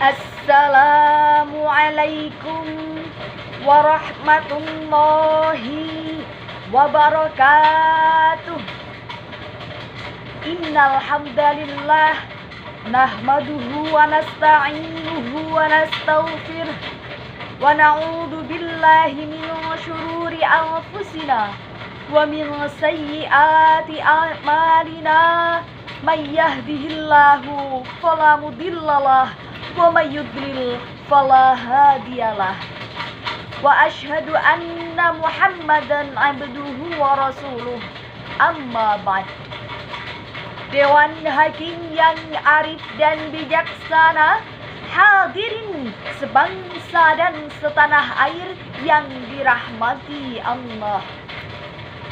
Assalamualaikum warahmatullahi wabarakatuh. Innal hamdalillah nahmaduhu wa nasta'inuhu wa nastaghfiruh wa na'udzu billahi min syururi anfusina wa min sayyiati a'malina. May yahdihillahu fala mudhillalah wa may yudlil fala hadiyalah. Wa asyhadu anna Muhammadan abduhu wa rasuluh. Amma ba'd. Dewan Hakim yang arif dan bijaksana, hadirin sebangsa dan setanah air yang dirahmati Allah.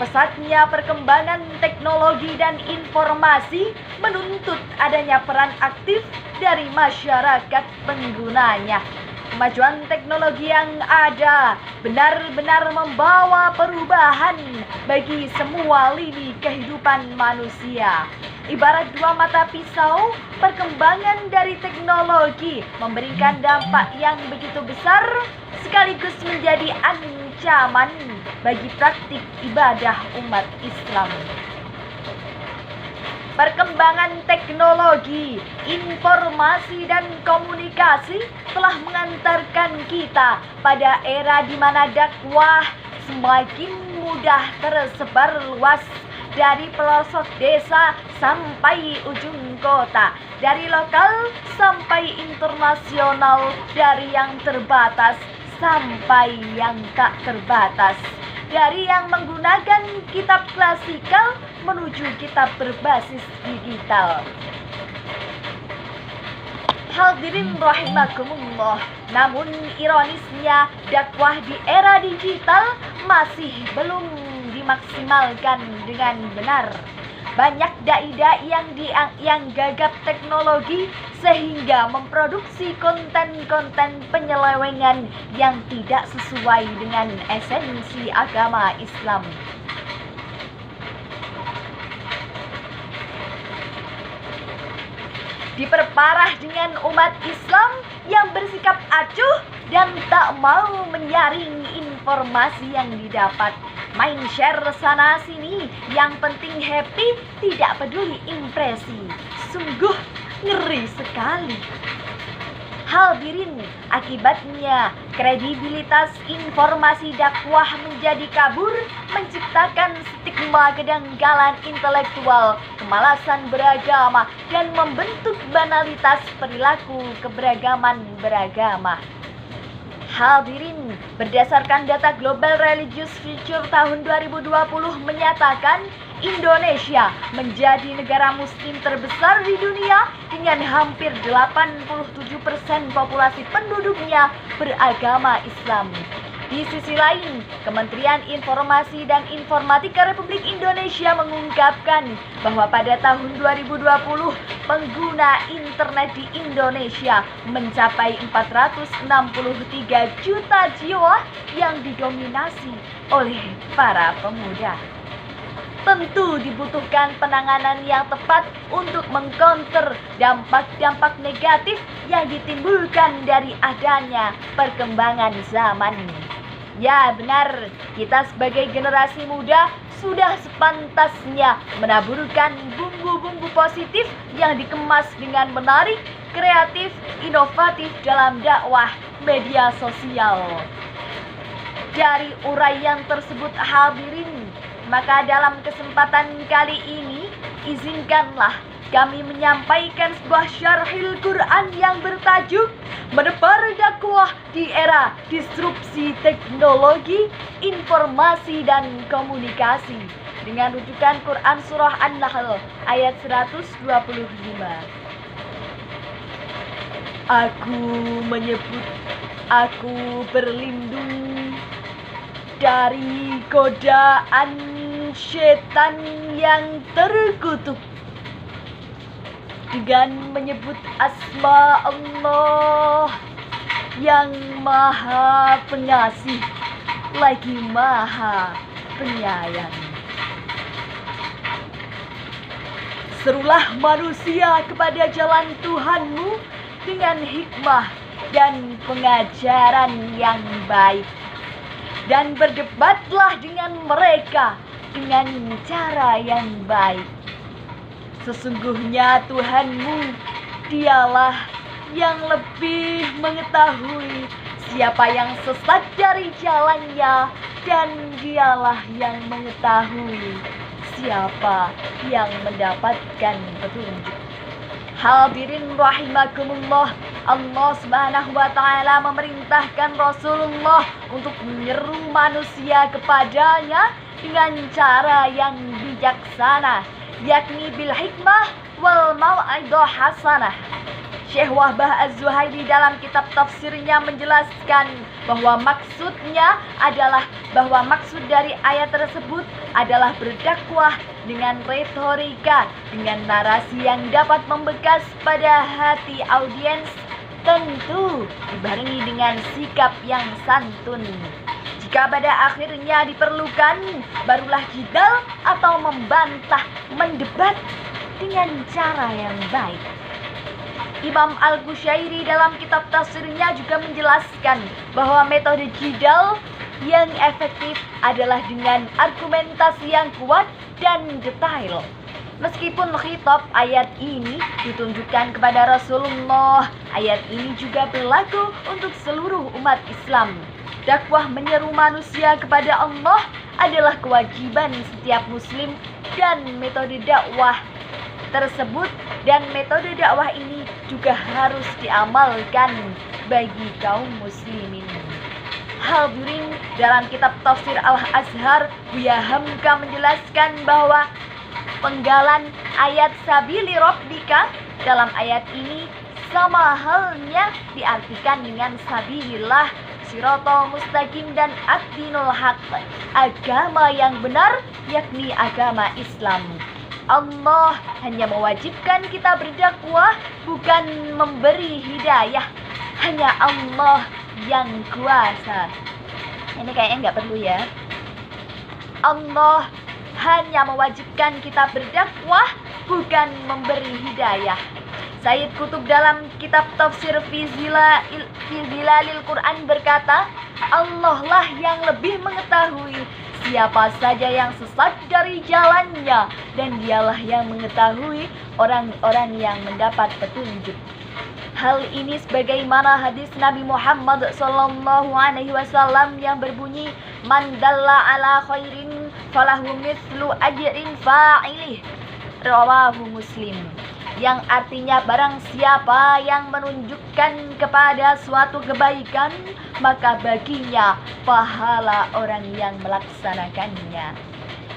Pesatnya perkembangan teknologi dan informasi menuntut adanya peran aktif dari masyarakat penggunanya. Kemajuan teknologi yang ada benar-benar membawa perubahan bagi semua lini kehidupan manusia. Ibarat dua mata pisau, perkembangan dari teknologi memberikan dampak yang begitu besar sekaligus menjadi ancaman bagi praktik ibadah umat Islam. Perkembangan teknologi, informasi dan komunikasi telah mengantarkan kita pada era di mana dakwah semakin mudah tersebar luas dari pelosok desa sampai ujung kota, dari lokal sampai internasional, dari yang terbatas sampai yang tak terbatas, dari yang menggunakan kitab klasikal menuju kitab berbasis digital. Hadirin rahimakumullah, namun ironisnya dakwah di era digital masih belum dimaksimalkan dengan benar. Banyak dai-dai yang gagap teknologi sehingga memproduksi konten-konten penyelewengan yang tidak sesuai dengan esensi agama Islam. Diperparah dengan umat Islam yang bersikap acuh dan tak mau menyaring informasi yang didapat. Main share sana sini, yang penting happy, tidak peduli impresi. Sungguh ngeri sekali. Hadirin, akibatnya kredibilitas informasi dakwah menjadi kabur, menciptakan stigma kedanggalan intelektual, kemalasan beragama, dan membentuk banalitas perilaku keberagaman beragama. Hadirin, berdasarkan data Global Religious Future tahun 2020 menyatakan Indonesia menjadi negara muslim terbesar di dunia dengan hampir 87% populasi penduduknya beragama Islam. Di sisi lain, Kementerian Informasi dan Informatika Republik Indonesia mengungkapkan bahwa pada tahun 2020 pengguna internet di Indonesia mencapai 463 juta jiwa yang didominasi oleh para pemuda. Tentu dibutuhkan penanganan yang tepat untuk mengcounter dampak-dampak negatif yang ditimbulkan dari adanya perkembangan zaman. Ya benar, kita sebagai generasi muda sudah sepantasnya menaburkan bumbu-bumbu positif yang dikemas dengan menarik, kreatif, inovatif dalam dakwah media sosial. Dari uraian tersebut hadirin, maka dalam kesempatan kali ini izinkanlah kami menyampaikan sebuah syarhil Quran yang bertajuk Menebar Dakwah di Era Disrupsi Teknologi, Informasi dan Komunikasi, dengan rujukan Quran Surah An-Nahl ayat 125. Aku menyebut, aku berlindung dari godaan setan yang terkutuk dengan menyebut asma Allah yang Maha Pengasih lagi Maha Penyayang. Serulah manusia kepada jalan Tuhanmu dengan hikmah dan pengajaran yang baik. Dan berdebatlah dengan mereka dengan cara yang baik. Sesungguhnya Tuhanmu, dialah yang lebih mengetahui siapa yang sesat dari jalannya, dan dialah yang mengetahui siapa yang mendapatkan petunjuk. Hadirin rahimakumullah, Allah Subhanahu wa taala memerintahkan Rasulullah untuk menyeru manusia kepadanya dengan cara yang bijaksana, yakni bil hikmah wal mau'izah hasanah. Syekh Wahbah Az-Zuhaili dalam kitab tafsirnya menjelaskan bahwa maksud dari ayat tersebut adalah berdakwah dengan retorika, dengan narasi yang dapat membekas pada hati audiens, tentu dibarengi dengan sikap yang santun. Jika pada akhirnya diperlukan, barulah jidal atau membantah, mendebat dengan cara yang baik. Imam Al-Qushairi dalam kitab tafsirnya juga menjelaskan bahwa metode jidal yang efektif adalah dengan argumentasi yang kuat dan detail. Meskipun khitab ayat ini ditunjukkan kepada Rasulullah, ayat ini juga berlaku untuk seluruh umat Islam. Dakwah menyeru manusia kepada Allah adalah kewajiban setiap muslim, dan metode dakwah ini juga harus diamalkan bagi kaum muslimin. Hadirin, dalam kitab tafsir Al-Azhar, Buya Hamka menjelaskan bahwa penggalan ayat sabili rabbika dalam ayat ini sama halnya diartikan dengan sabilillah, siratal mustaqim, dan ad-dinul haqq, agama yang benar, yakni agama Islam. Allah hanya mewajibkan kita berdakwah, bukan memberi hidayah. Hanya Allah yang kuasa. Ini kayaknya nggak perlu ya. Allah hanya mewajibkan kita berdakwah, bukan memberi hidayah. Sayyid Qutb dalam kitab tafsir fi Zilalil Quran berkata, Allah lah yang lebih mengetahui siapa saja yang sesat dari jalannya, dan dialah yang mengetahui orang-orang yang mendapat petunjuk. Hal ini sebagaimana hadis Nabi Muhammad SAW yang berbunyi, man dalla ala khairin falahu mithlu ajrin fa'ilih, rawahu Muslim. Yang artinya barang siapa yang menunjukkan kepada suatu kebaikan, maka baginya pahala orang yang melaksanakannya.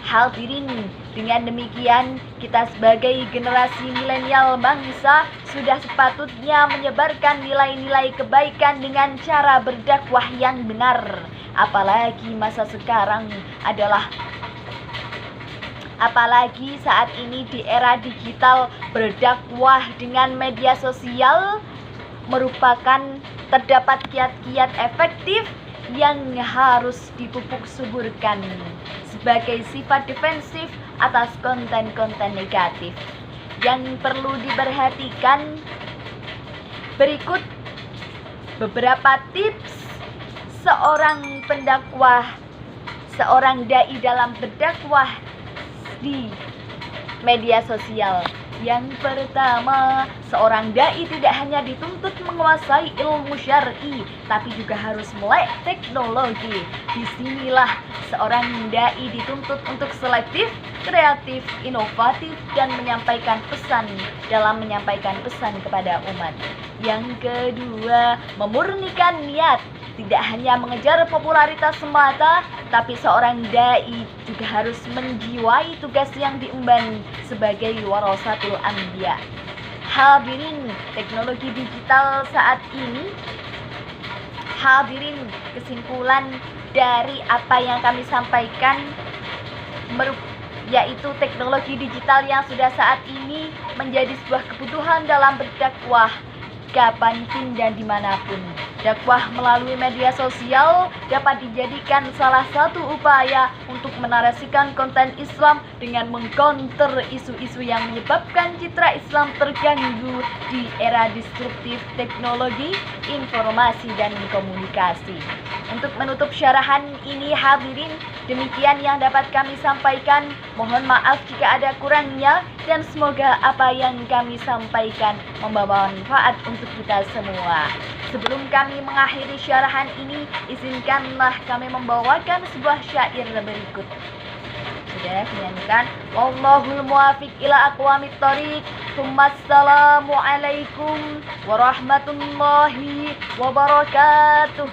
Hadirin, dengan demikian kita sebagai generasi milenial bangsa sudah sepatutnya menyebarkan nilai-nilai kebaikan dengan cara berdakwah yang benar. Apalagi saat ini di era digital, berdakwah dengan media sosial merupakan terdapat kiat-kiat efektif yang harus dipupuk suburkan sebagai sifat defensif atas konten-konten negatif. Yang perlu diperhatikan berikut beberapa tips seorang pendakwah, seorang dai dalam berdakwah di media sosial. Yang pertama, seorang dai tidak hanya dituntut menguasai ilmu syar'i, tapi juga harus melek teknologi. Disinilah seorang dai dituntut untuk selektif, kreatif, inovatif, dan menyampaikan pesan kepada umat. Yang kedua, memurnikan niat. Tidak hanya mengejar popularitas semata, tapi seorang dai juga harus menjiwai tugas yang diemban sebagai warasatul anbiya. Hadirin, teknologi digital saat ini, kesimpulan dari apa yang kami sampaikan yaitu teknologi digital yang sudah saat ini menjadi sebuah kebutuhan dalam berdakwah. kapanpun dan dimanapun. Dakwah melalui media sosial dapat dijadikan salah satu upaya untuk menarasikan konten Islam dengan mengcounter isu-isu yang menyebabkan citra Islam terganggu di era disruptif teknologi, informasi, dan komunikasi. Untuk menutup syarahan ini hadirin, demikian yang dapat kami sampaikan. Mohon maaf jika ada kurangnya dan semoga apa yang kami sampaikan membawa manfaat untuk kita semua. Sebelum kami mengakhiri syarahan ini, izinkanlah kami membawakan sebuah syair berikut. Sudah menyanyikan. Wallahul muwafiq ila aqwamit thoriq. Assalamualaikum warahmatullahi wabarakatuh.